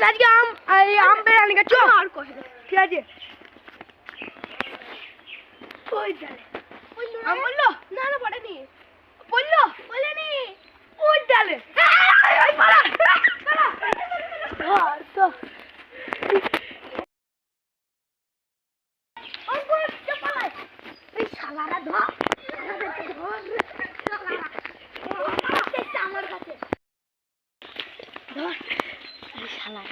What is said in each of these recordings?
আজকে আম বেড়ানি গেছ আর কষে ঠিক আছে ওই ডালে আম বললো না না পড়েনি বললো বলেনি ওই ডালে পালা ধর তো শালারা ধর আমার কাছে ধর শালা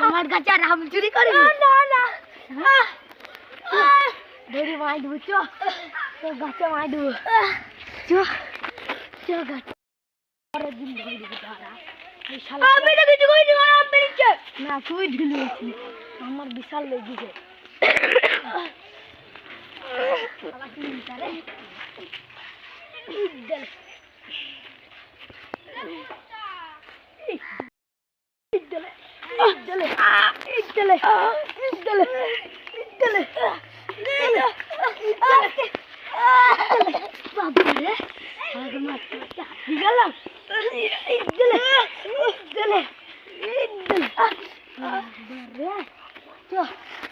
আমার কাছে আর আম চুরি করে না না ধরে মাই দেবো চ গাছে মাই দেবো চ চ গাছ পরের দিন ধরে দেবো ধরা আমি তো কিছু করিনি আম বেরিয়েছে না তুই ঢিলিয়েছি আমার বিশাল লেগেছে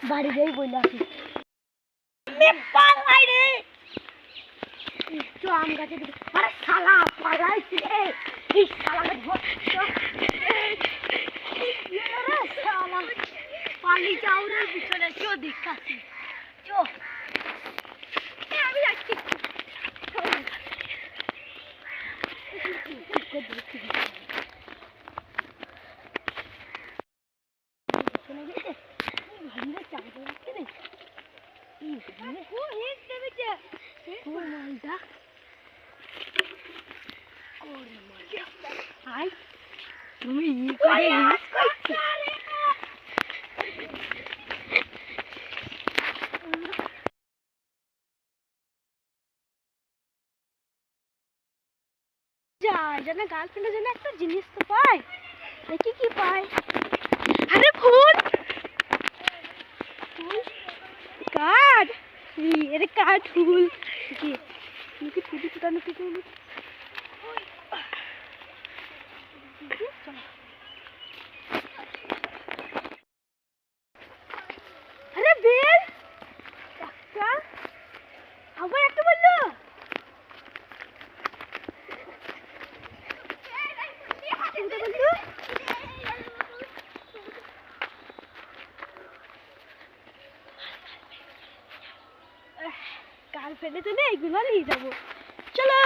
বাড়ি যাই বলে আসি আম গাছে আরে শালা পালাইছি রে এই শালাকে ধর শালা পালি যাও রে পিছনে চো দেখাচ্ছি চো আমি যাচ্ছি তুমি গার্লফ্রেন্ডের জন্য একটা জিনিস তো পাই দেখি কি পাই আরে ফুল কাঠ এর কাঠ ফুল কি ফুটি ফুটানো কিছু আরে বেল একটা আবার একটা বললো গার্লফ্রেন্ডে তো নেই এগুলো নিয়ে যাবো চলো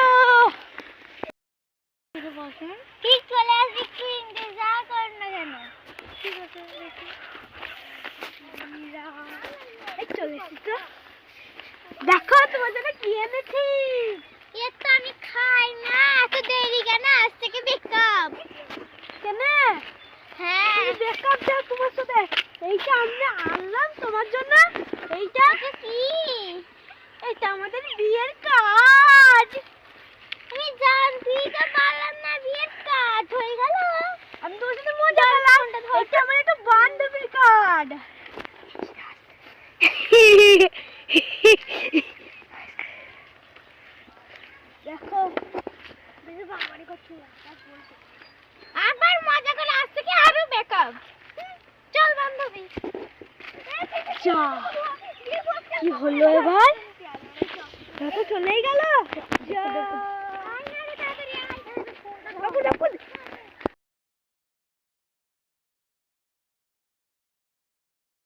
ঠিক চলে আসি একটু ইন্তজার কর না কেন ঠিক আছে চলে এসেছি তো দেখো তোমার জন্য কি এনেছি এর তো আমি খাই না এত দেরি কেন আজ থেকে বেকআপ কেন হ্যাঁ বেকআপ দাও তোমার সাথে এইটা আমি আনলাম তোমার জন্য এইটা কি এটা আমাদের বিয়ের কাজ আমি জানতেই তো পারলাম না বিয়ের কাজ হয়ে গেল আমি তোমার সাথে মজা করলাম এটা আমার একটা বান্ধবীর কার্ড দেখো আবার মজা করে আজ থেকে আরো বেকআপ চল বান্ধবী কি হলো এবার তো চলেই গেল